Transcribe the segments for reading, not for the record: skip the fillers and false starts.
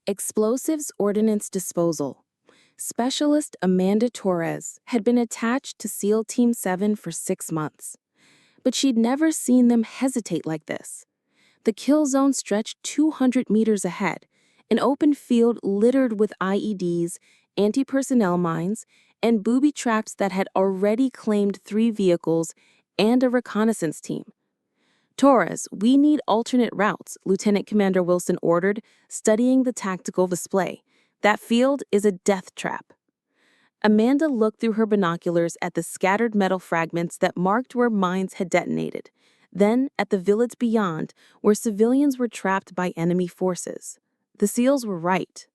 Explosives Ordnance Disposal. Specialist Amanda Torres had been attached to SEAL Team 7 for 6 months, but she'd never seen them hesitate like this. The kill zone stretched 200 meters ahead, an open field littered with IEDs, anti-personnel mines, and booby traps that had already claimed 3 vehicles and a reconnaissance team. Torres, we need alternate routes, Lieutenant Commander Wilson ordered, studying the tactical display. That field is a death trap. Amanda looked through her binoculars at the scattered metal fragments that marked where mines had detonated, then at the village beyond, where civilians were trapped by enemy forces. The SEALs were right.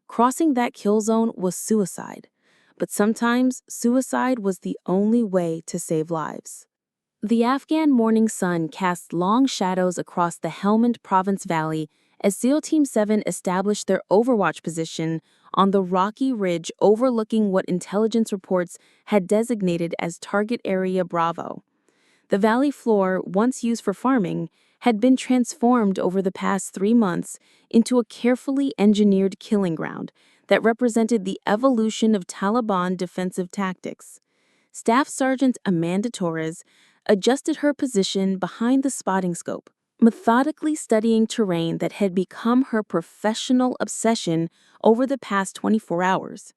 Crossing that kill zone was suicide, but sometimes suicide was the only way to save lives. The Afghan morning sun cast long shadows across the Helmand Province Valley as SEAL Team 7 established their overwatch position on the rocky ridge overlooking what intelligence reports had designated as Target Area Bravo. The valley floor, once used for farming, had been transformed over the past 3 months into a carefully engineered killing ground that represented the evolution of Taliban defensive tactics. Staff Sergeant Amanda Torres adjusted her position behind the spotting scope, methodically studying terrain that had become her professional obsession over the past 24 hours.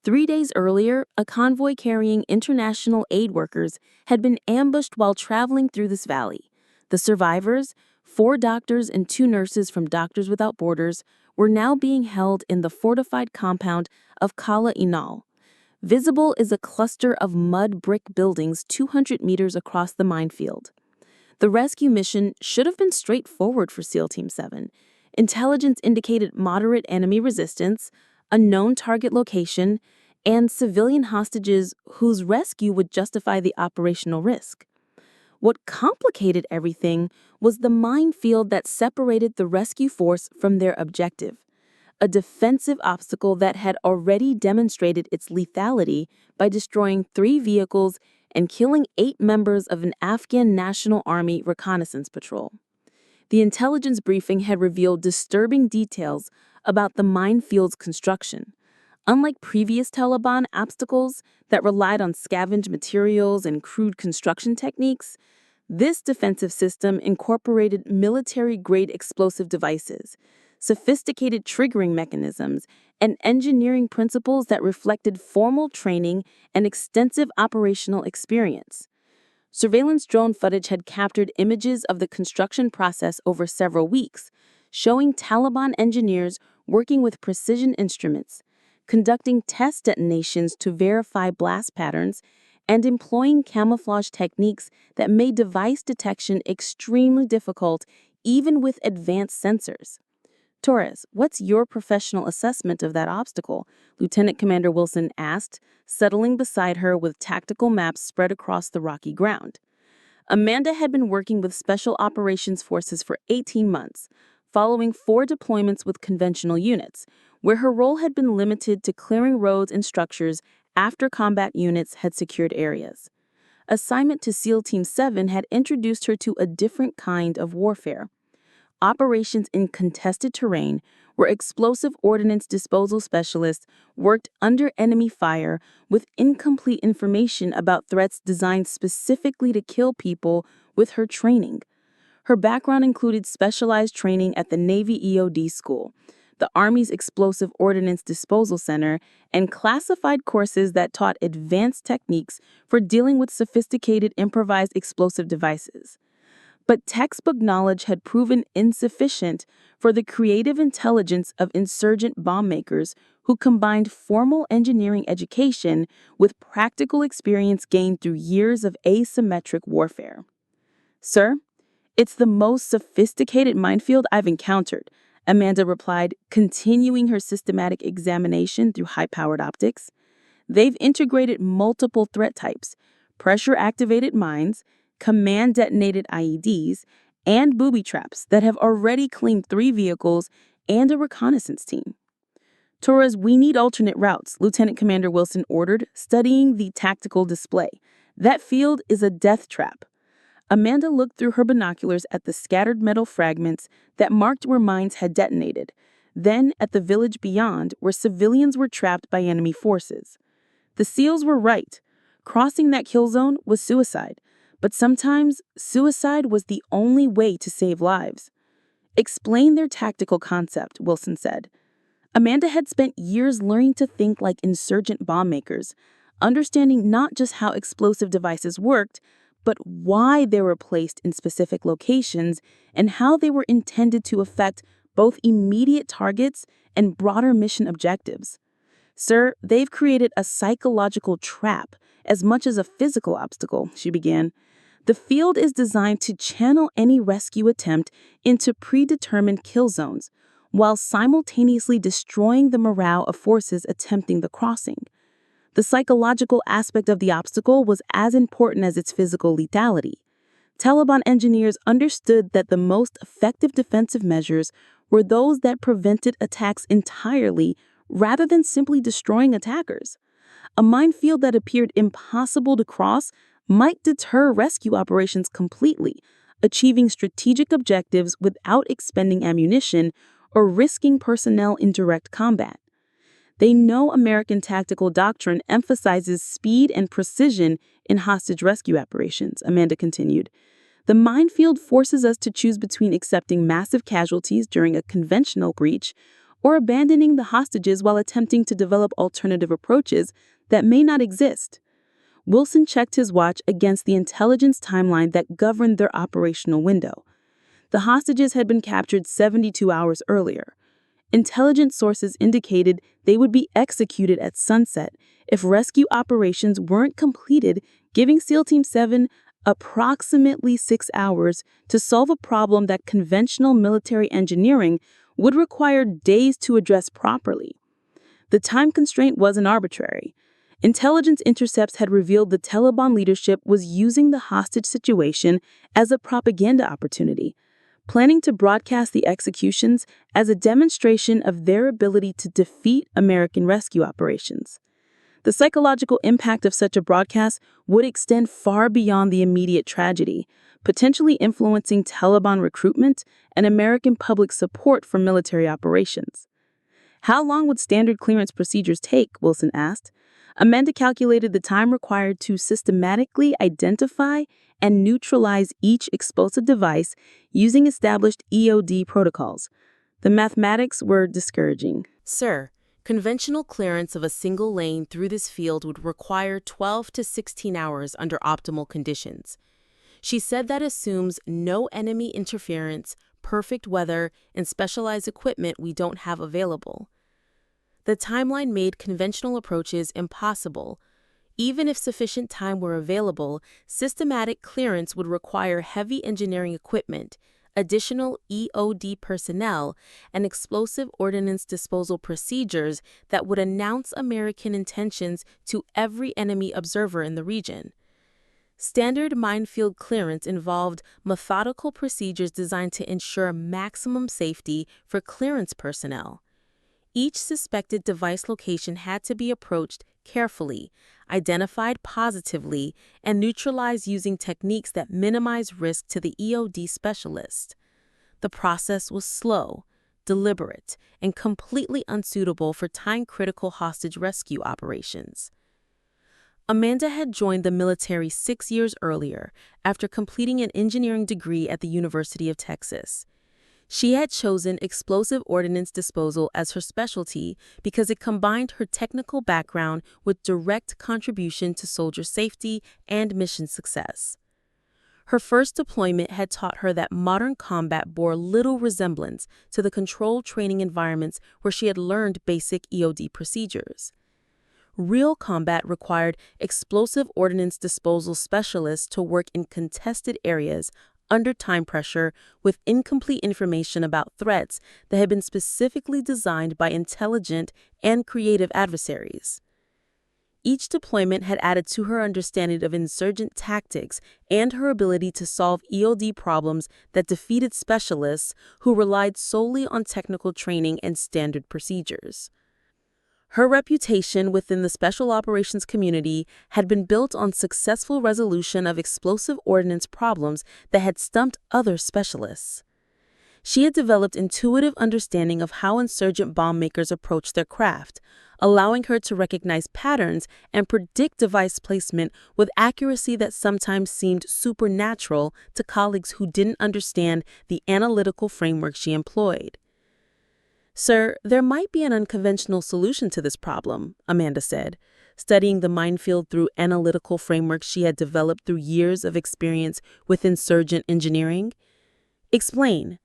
3 days earlier, a convoy carrying international aid workers had been ambushed while traveling through this valley. The survivors, 4 doctors and 2 nurses from Doctors Without Borders, were now being held in the fortified compound of Kala Inal. Visible is a cluster of mud brick buildings 200 meters across the minefield. The rescue mission should have been straightforward for SEAL Team 7. Intelligence indicated moderate enemy resistance, a known target location, and civilian hostages whose rescue would justify the operational risk. What complicated everything was the minefield that separated the rescue force from their objective, a defensive obstacle that had already demonstrated its lethality by destroying 3 vehicles and killing 8 members of an Afghan National Army reconnaissance patrol. The intelligence briefing had revealed disturbing details about the minefield's construction. Unlike previous Taliban obstacles that relied on scavenged materials and crude construction techniques, this defensive system incorporated military-grade explosive devices, sophisticated triggering mechanisms, and engineering principles that reflected formal training and extensive operational experience. Surveillance drone footage had captured images of the construction process over several weeks, showing Taliban engineers working with precision instruments, conducting test detonations to verify blast patterns, and employing camouflage techniques that made device detection extremely difficult even with advanced sensors. Torres, what's your professional assessment of that obstacle? Lieutenant Commander Wilson asked, settling beside her with tactical maps spread across the rocky ground. Amanda had been working with Special Operations Forces for 18 months, following 4 deployments with conventional units, where her role had been limited to clearing roads and structures after combat units had secured areas. Assignment to SEAL Team 7 had introduced her to a different kind of warfare. Operations in contested terrain, where explosive ordnance disposal specialists worked under enemy fire with incomplete information about threats designed specifically to kill people with her training. Her background included specialized training at the Navy EOD School, the Army's Explosive Ordnance Disposal Center, and classified courses that taught advanced techniques for dealing with sophisticated improvised explosive devices. But textbook knowledge had proven insufficient for the creative intelligence of insurgent bomb makers who combined formal engineering education with practical experience gained through years of asymmetric warfare. Sir, it's the most sophisticated minefield I've encountered, Amanda replied, continuing her systematic examination through high-powered optics. They've integrated multiple threat types, pressure-activated mines, command-detonated IEDs, and booby traps that have already claimed 3 vehicles and a reconnaissance team. Torres, we need alternate routes, Lieutenant Commander Wilson ordered, studying the tactical display. That field is a death trap. Amanda looked through her binoculars at the scattered metal fragments that marked where mines had detonated, then at the village beyond, where civilians were trapped by enemy forces. The SEALs were right. Crossing that kill zone was suicide, but sometimes suicide was the only way to save lives. Explain their tactical concept, Wilson said. Amanda had spent years learning to think like insurgent bomb makers, understanding not just how explosive devices worked, but why they were placed in specific locations and how they were intended to affect both immediate targets and broader mission objectives. Sir, they've created a psychological trap as much as a physical obstacle, she began. The field is designed to channel any rescue attempt into predetermined kill zones, while simultaneously destroying the morale of forces attempting the crossing. The psychological aspect of the obstacle was as important as its physical lethality. Taliban engineers understood that the most effective defensive measures were those that prevented attacks entirely rather than simply destroying attackers. A minefield that appeared impossible to cross might deter rescue operations completely, achieving strategic objectives without expending ammunition or risking personnel in direct combat. They know American tactical doctrine emphasizes speed and precision in hostage rescue operations, Amanda continued. The minefield forces us to choose between accepting massive casualties during a conventional breach or abandoning the hostages while attempting to develop alternative approaches that may not exist. Wilson checked his watch against the intelligence timeline that governed their operational window. The hostages had been captured 72 hours earlier. Intelligence sources indicated they would be executed at sunset if rescue operations weren't completed, giving SEAL Team 7 approximately 6 hours to solve a problem that conventional military engineering would require days to address properly. The time constraint wasn't arbitrary. Intelligence intercepts had revealed the Taliban leadership was using the hostage situation as a propaganda opportunity, planning to broadcast the executions as a demonstration of their ability to defeat American rescue operations. The psychological impact of such a broadcast would extend far beyond the immediate tragedy, potentially influencing Taliban recruitment and American public support for military operations. How long would standard clearance procedures take? Wilson asked. Amanda calculated the time required to systematically identify and neutralize each explosive device using established EOD protocols. The mathematics were discouraging. Sir, conventional clearance of a single lane through this field would require 12 to 16 hours under optimal conditions. She said that assumes no enemy interference, perfect weather, and specialized equipment we don't have available. The timeline made conventional approaches impossible. Even if sufficient time were available, systematic clearance would require heavy engineering equipment, additional EOD personnel, and explosive ordnance disposal procedures that would announce American intentions to every enemy observer in the region. Standard minefield clearance involved methodical procedures designed to ensure maximum safety for clearance personnel. Each suspected device location had to be approached carefully, identified positively, and neutralized using techniques that minimize risk to the EOD specialist. The process was slow, deliberate, and completely unsuitable for time-critical hostage rescue operations. Amanda had joined the military 6 years earlier after completing an engineering degree at the University of Texas. She had chosen explosive ordnance disposal as her specialty because it combined her technical background with direct contribution to soldier safety and mission success. Her first deployment had taught her that modern combat bore little resemblance to the controlled training environments where she had learned basic EOD procedures. Real combat required explosive ordnance disposal specialists to work in contested areas under time pressure with incomplete information about threats that had been specifically designed by intelligent and creative adversaries. Each deployment had added to her understanding of insurgent tactics and her ability to solve EOD problems that defeated specialists who relied solely on technical training and standard procedures. Her reputation within the special operations community had been built on successful resolution of explosive ordnance problems that had stumped other specialists. She had developed intuitive understanding of how insurgent bomb makers approach their craft, allowing her to recognize patterns and predict device placement with accuracy that sometimes seemed supernatural to colleagues who didn't understand the analytical framework she employed. "Sir, there might be an unconventional solution to this problem," Amanda said, studying the minefield through analytical frameworks she had developed through years of experience with insurgent engineering. "Explain."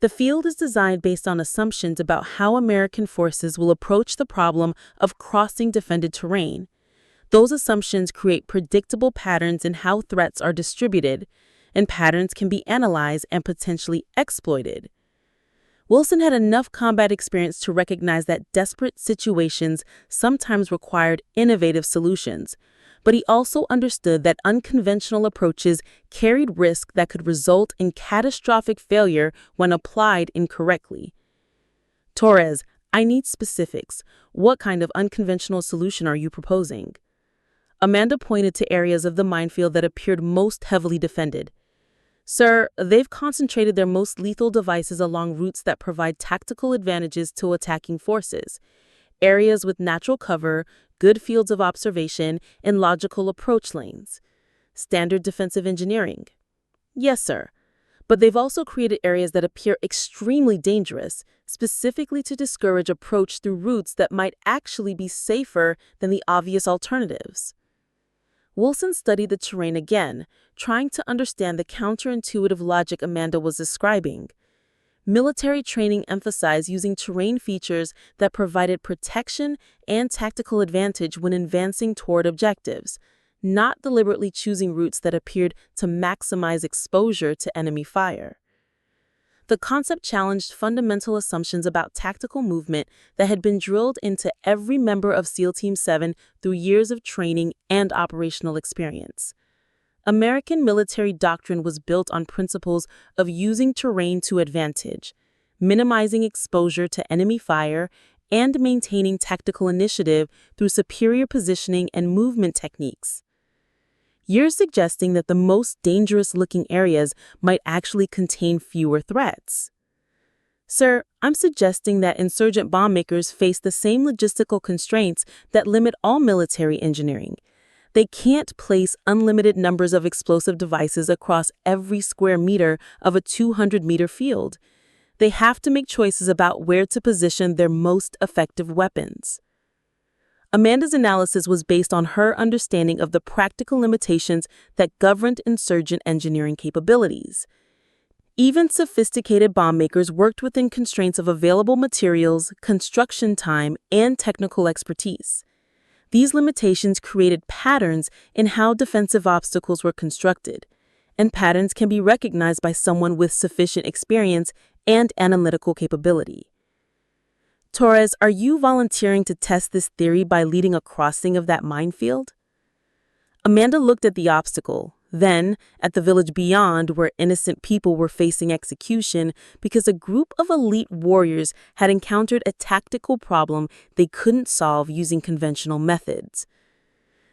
"The field is designed based on assumptions about how American forces will approach the problem of crossing defended terrain. Those assumptions create predictable patterns in how threats are distributed, and patterns can be analyzed and potentially exploited." Wilson had enough combat experience to recognize that desperate situations sometimes required innovative solutions, but he also understood that unconventional approaches carried risk that could result in catastrophic failure when applied incorrectly. "Torres, I need specifics. What kind of unconventional solution are you proposing?" Amanda pointed to areas of the minefield that appeared most heavily defended. "Sir, they've concentrated their most lethal devices along routes that provide tactical advantages to attacking forces. Areas with natural cover, good fields of observation, and logical approach lanes. Standard defensive engineering." "Yes, sir. But they've also created areas that appear extremely dangerous, specifically to discourage approach through routes that might actually be safer than the obvious alternatives." Wilson studied the terrain again, trying to understand the counterintuitive logic Amanda was describing. Military training emphasized using terrain features that provided protection and tactical advantage when advancing toward objectives, not deliberately choosing routes that appeared to maximize exposure to enemy fire. The concept challenged fundamental assumptions about tactical movement that had been drilled into every member of SEAL Team 7 through years of training and operational experience. American military doctrine was built on principles of using terrain to advantage, minimizing exposure to enemy fire, and maintaining tactical initiative through superior positioning and movement techniques. You're suggesting that the most dangerous-looking areas might actually contain fewer threats. "Sir, I'm suggesting that insurgent bomb makers face the same logistical constraints that limit all military engineering. They can't place unlimited numbers of explosive devices across every square meter of a 200-meter field. They have to make choices about where to position their most effective weapons." Amanda's analysis was based on her understanding of the practical limitations that governed insurgent engineering capabilities. Even sophisticated bomb makers worked within constraints of available materials, construction time, and technical expertise. These limitations created patterns in how defensive obstacles were constructed, and patterns can be recognized by someone with sufficient experience and analytical capability. "Torres, are you volunteering to test this theory by leading a crossing of that minefield?" Amanda looked at the obstacle, then at the village beyond where innocent people were facing execution because a group of elite warriors had encountered a tactical problem they couldn't solve using conventional methods.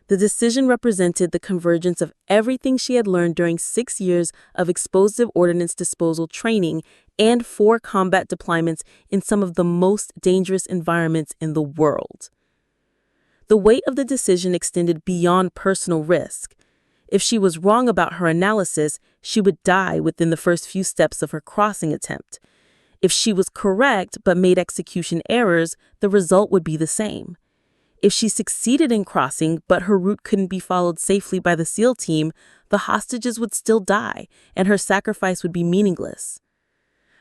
The decision represented the convergence of everything she had learned during 6 years of explosive ordnance disposal training and 4 combat deployments in some of the most dangerous environments in the world. The weight of the decision extended beyond personal risk. If she was wrong about her analysis, she would die within the first few steps of her crossing attempt. If she was correct but made execution errors, the result would be the same. If she succeeded in crossing but her route couldn't be followed safely by the SEAL team, the hostages would still die and her sacrifice would be meaningless.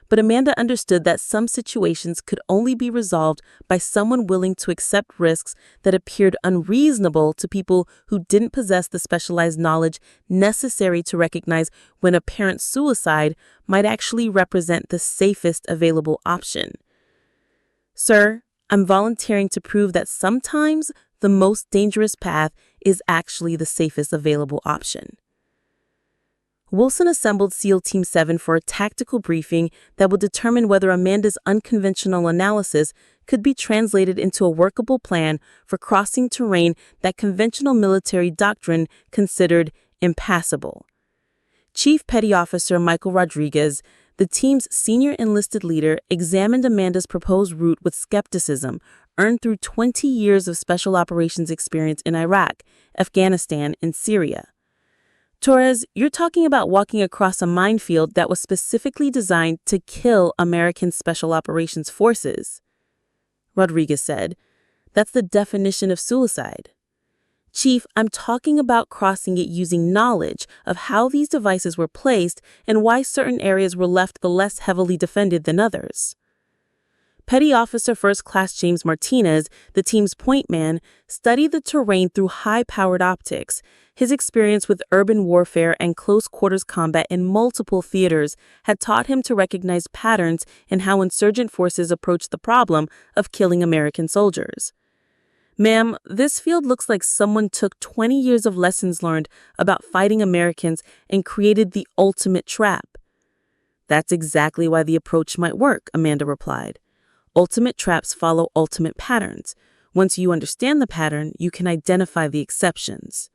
But Amanda understood that some situations could only be resolved by someone willing to accept risks that appeared unreasonable to people who didn't possess the specialized knowledge necessary to recognize when apparent suicide might actually represent the safest available option. "Sir, I'm volunteering to prove that sometimes the most dangerous path is actually the safest available option." Wilson assembled SEAL Team 7 for a tactical briefing that would determine whether Amanda's unconventional analysis could be translated into a workable plan for crossing terrain that conventional military doctrine considered impassable. Chief Petty Officer Michael Rodriguez, The team's senior enlisted leader examined Amanda's proposed route with skepticism, earned through 20 years of special operations experience in Iraq, Afghanistan, and Syria. Torres, you're talking about walking across a minefield that was specifically designed to kill American Special Operations Forces. Rodriguez said, that's the definition of suicide. Chief, I'm talking about crossing it using knowledge of how these devices were placed and why certain areas were left less heavily defended than others. Petty Officer First Class James Martinez, the team's point man, studied the terrain through high-powered optics. His experience with urban warfare and close-quarters combat in multiple theaters had taught him to recognize patterns in how insurgent forces approach the problem of killing American soldiers. Ma'am, this field looks like someone took 20 years of lessons learned about fighting Americans and created the ultimate trap. That's exactly why the approach might work, Amanda replied. Ultimate traps follow ultimate patterns. Once you understand the pattern, you can identify the exceptions.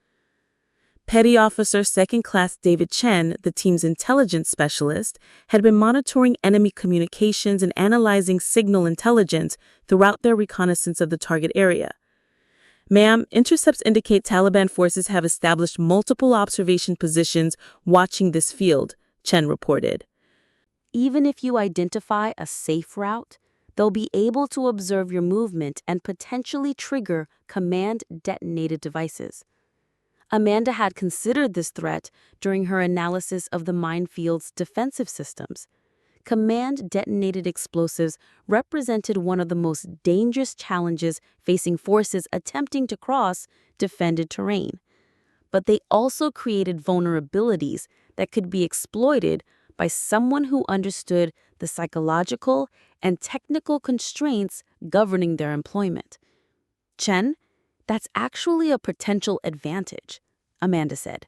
Petty Officer Second Class David Chen, the team's intelligence specialist, had been monitoring enemy communications and analyzing signal intelligence throughout their reconnaissance of the target area. Ma'am, intercepts indicate Taliban forces have established multiple observation positions watching this field, Chen reported. Even if you identify a safe route, they'll be able to observe your movement and potentially trigger command-detonated devices. Amanda had considered this threat during her analysis of the minefield's defensive systems. Command-detonated explosives represented one of the most dangerous challenges facing forces attempting to cross defended terrain. But they also created vulnerabilities that could be exploited by someone who understood the psychological and technical constraints governing their employment. Chen, that's actually a potential advantage, Amanda said.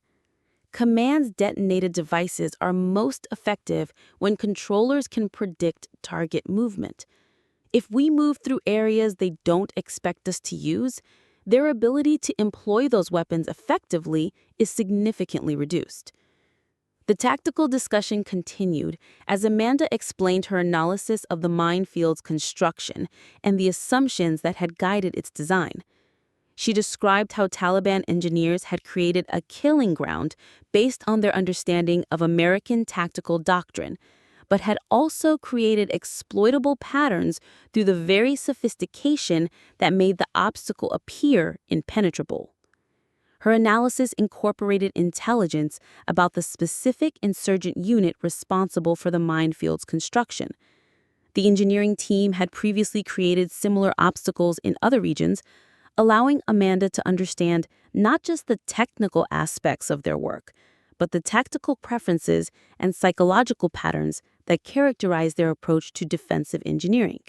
Command-detonated devices are most effective when controllers can predict target movement. If we move through areas they don't expect us to use, their ability to employ those weapons effectively is significantly reduced. The tactical discussion continued as Amanda explained her analysis of the minefield's construction and the assumptions that had guided its design. She described how Taliban engineers had created a killing ground based on their understanding of American tactical doctrine, but had also created exploitable patterns through the very sophistication that made the obstacle appear impenetrable. Her analysis incorporated intelligence about the specific insurgent unit responsible for the minefield's construction. The engineering team had previously created similar obstacles in other regions, allowing Amanda to understand not just the technical aspects of their work, but the tactical preferences and psychological patterns that characterize their approach to defensive engineering.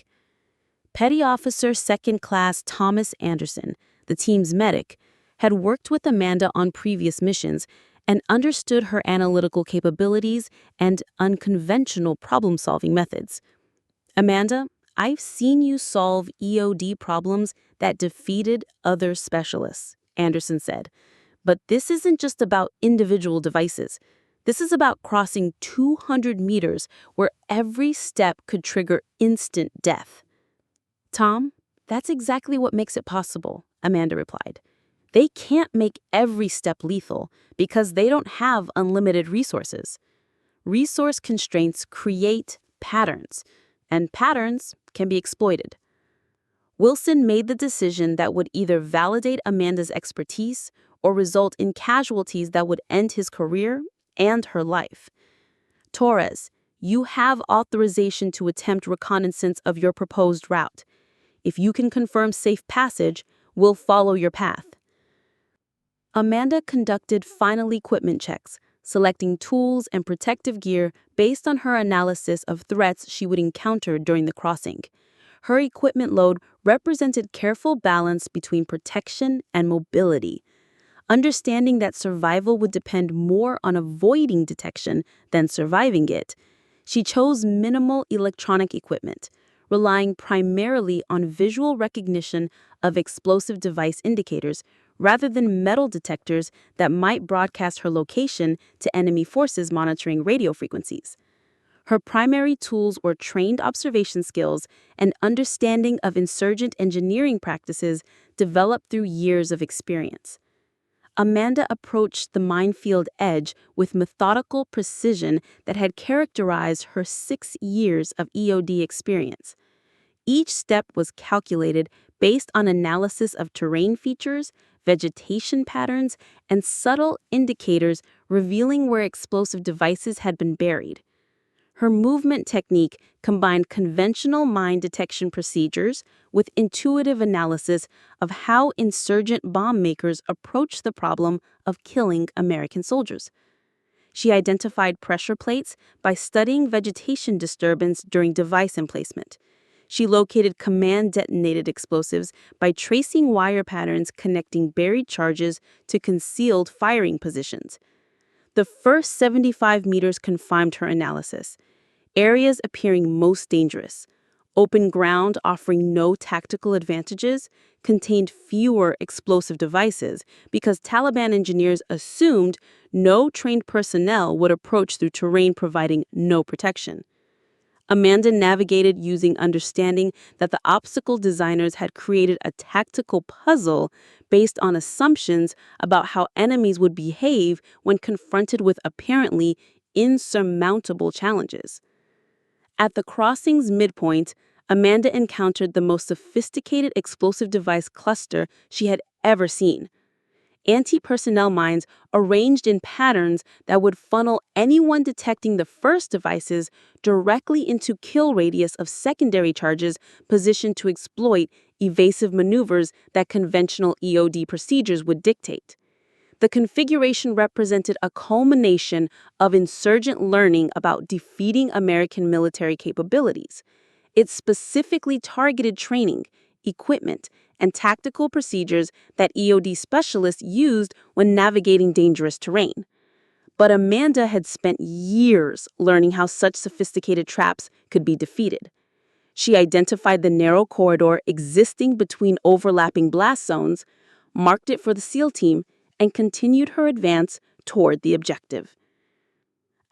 Petty Officer Second Class Thomas Anderson, the team's medic, had worked with Amanda on previous missions and understood her analytical capabilities and unconventional problem-solving methods. Amanda, I've seen you solve EOD problems that defeated other specialists, Anderson said. But this isn't just about individual devices. This is about crossing 200 meters where every step could trigger instant death. Tom, that's exactly what makes it possible, Amanda replied. They can't make every step lethal because they don't have unlimited resources. Resource constraints create patterns, and patterns can be exploited. Wilson made the decision that would either validate Amanda's expertise or result in casualties that would end his career and her life. Torres, you have authorization to attempt reconnaissance of your proposed route. If you can confirm safe passage, we'll follow your path. Amanda conducted final equipment checks, selecting tools and protective gear based on her analysis of threats she would encounter during the crossing. Her equipment load represented careful balance between protection and mobility. Understanding that survival would depend more on avoiding detection than surviving it, she chose minimal electronic equipment, relying primarily on visual recognition of explosive device indicators rather than metal detectors that might broadcast her location to enemy forces monitoring radio frequencies. Her primary tools were trained observation skills and understanding of insurgent engineering practices developed through years of experience. Amanda approached the minefield edge with methodical precision that had characterized her 6 years of EOD experience. Each step was calculated based on analysis of terrain features, vegetation patterns, and subtle indicators revealing where explosive devices had been buried. Her movement technique combined conventional mine detection procedures with intuitive analysis of how insurgent bomb makers approach the problem of killing American soldiers. She identified pressure plates by studying vegetation disturbance during device emplacement. She located command-detonated explosives by tracing wire patterns connecting buried charges to concealed firing positions. The first 75 meters confirmed her analysis. Areas appearing most dangerous, open ground offering no tactical advantages, contained fewer explosive devices because Taliban engineers assumed no trained personnel would approach through terrain providing no protection. Amanda navigated using understanding that the obstacle designers had created a tactical puzzle based on assumptions about how enemies would behave when confronted with apparently insurmountable challenges. At the crossing's midpoint, Amanda encountered the most sophisticated explosive device cluster she had ever seen. Anti-personnel mines arranged in patterns that would funnel anyone detecting the first devices directly into kill radius of secondary charges positioned to exploit evasive maneuvers that conventional EOD procedures would dictate. The configuration represented a culmination of insurgent learning about defeating American military capabilities. It specifically targeted training, equipment, and tactical procedures that EOD specialists used when navigating dangerous terrain. But Amanda had spent years learning how such sophisticated traps could be defeated. She identified the narrow corridor existing between overlapping blast zones, marked it for the SEAL team, and continued her advance toward the objective.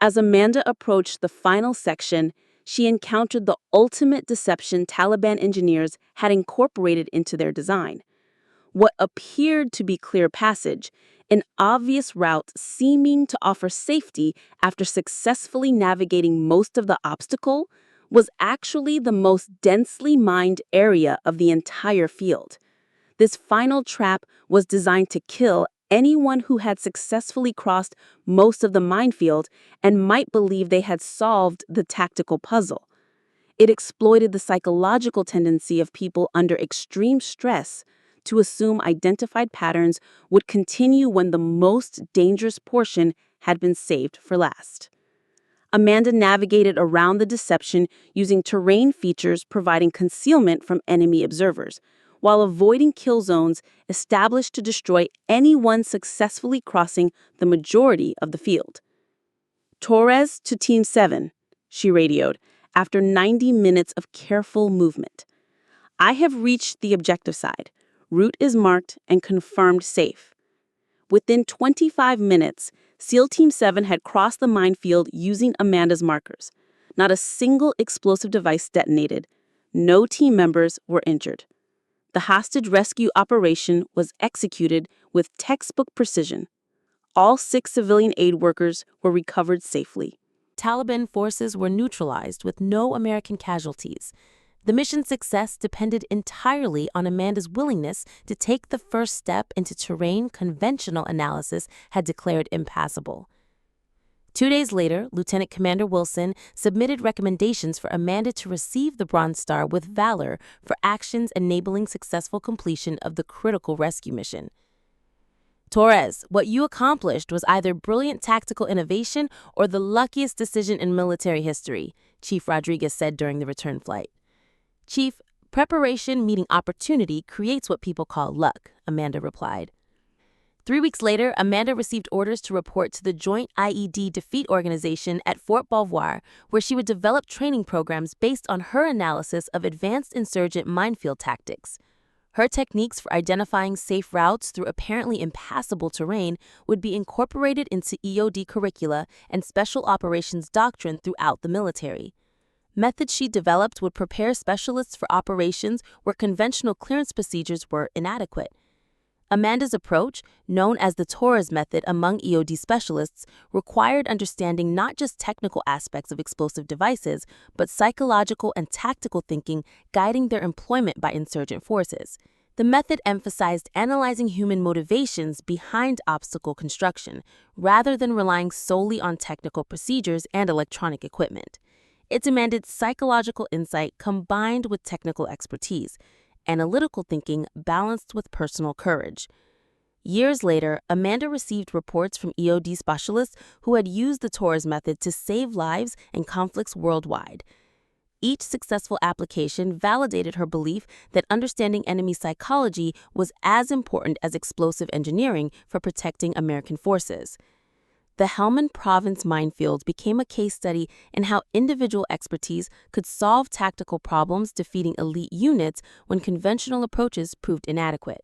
As Amanda approached the final section, she encountered the ultimate deception Taliban engineers had incorporated into their design. What appeared to be clear passage, an obvious route seeming to offer safety after successfully navigating most of the obstacle, was actually the most densely mined area of the entire field. This final trap was designed to kill anyone who had successfully crossed most of the minefield and might believe they had solved the tactical puzzle. It exploited the psychological tendency of people under extreme stress to assume identified patterns would continue when the most dangerous portion had been saved for last. Amanda navigated around the deception using terrain features providing concealment from enemy observers, while avoiding kill zones established to destroy anyone successfully crossing the majority of the field. "Torres to Team 7, she radioed, after 90 minutes of careful movement. "I have reached the objective side. Route is marked and confirmed safe." Within 25 minutes, SEAL Team 7 had crossed the minefield using Amanda's markers. Not a single explosive device detonated. No team members were injured. The hostage rescue operation was executed with textbook precision. All 6 civilian aid workers were recovered safely. Taliban forces were neutralized with no American casualties. The mission's success depended entirely on Amanda's willingness to take the first step into terrain conventional analysis had declared impassable. 2 days later, Lieutenant Commander Wilson submitted recommendations for Amanda to receive the Bronze Star with valor for actions enabling successful completion of the critical rescue mission. "Torres, what you accomplished was either brilliant tactical innovation or the luckiest decision in military history," Chief Rodriguez said during the return flight. "Chief, preparation meeting opportunity creates what people call luck," Amanda replied. 3 weeks later, Amanda received orders to report to the Joint IED Defeat Organization at Fort Belvoir, where she would develop training programs based on her analysis of advanced insurgent minefield tactics. Her techniques for identifying safe routes through apparently impassable terrain would be incorporated into EOD curricula and special operations doctrine throughout the military. Methods she developed would prepare specialists for operations where conventional clearance procedures were inadequate. Amanda's approach, known as the Torres method among EOD specialists, required understanding not just technical aspects of explosive devices, but psychological and tactical thinking guiding their employment by insurgent forces. The method emphasized analyzing human motivations behind obstacle construction, rather than relying solely on technical procedures and electronic equipment. It demanded psychological insight combined with technical expertise, analytical thinking balanced with personal courage. Years later, Amanda received reports from EOD specialists who had used the Torres method to save lives in conflicts worldwide. Each successful application validated her belief that understanding enemy psychology was as important as explosive engineering for protecting American forces. The Helmand Province minefield became a case study in how individual expertise could solve tactical problems defeating elite units when conventional approaches proved inadequate.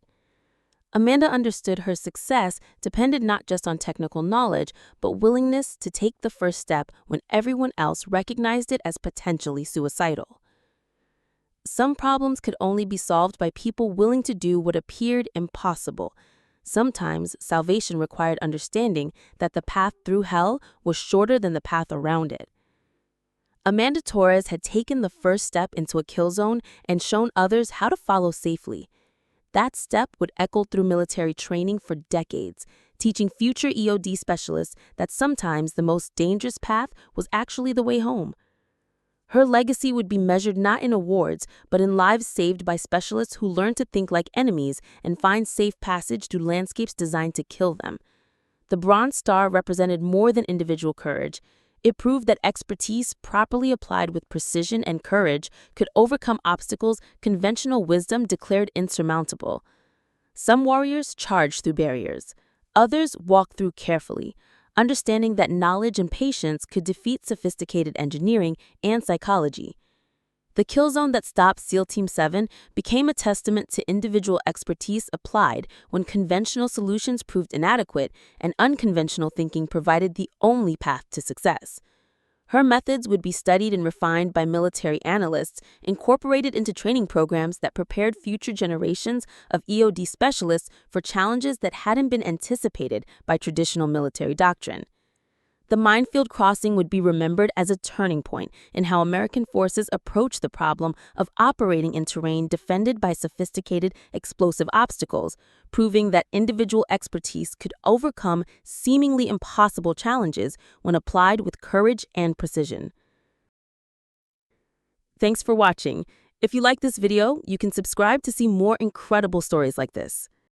Amanda understood her success depended not just on technical knowledge, but willingness to take the first step when everyone else recognized it as potentially suicidal. Some problems could only be solved by people willing to do what appeared impossible. Sometimes salvation required understanding that the path through hell was shorter than the path around it. Amanda Torres had taken the first step into a kill zone and shown others how to follow safely. That step would echo through military training for decades, teaching future EOD specialists that sometimes the most dangerous path was actually the way home. Her legacy would be measured not in awards, but in lives saved by specialists who learned to think like enemies and find safe passage through landscapes designed to kill them. The Bronze Star represented more than individual courage. It proved that expertise, properly applied with precision and courage, could overcome obstacles conventional wisdom declared insurmountable. Some warriors charged through barriers. Others walked through carefully, understanding that knowledge and patience could defeat sophisticated engineering and psychology. The kill zone that stopped SEAL Team 7 became a testament to individual expertise applied when conventional solutions proved inadequate and unconventional thinking provided the only path to success. Her methods would be studied and refined by military analysts, incorporated into training programs that prepared future generations of EOD specialists for challenges that hadn't been anticipated by traditional military doctrine. The minefield crossing would be remembered as a turning point in how American forces approached the problem of operating in terrain defended by sophisticated explosive obstacles, proving that individual expertise could overcome seemingly impossible challenges when applied with courage and precision. Thanks for watching. If you like this video, you can subscribe to see more incredible stories like this.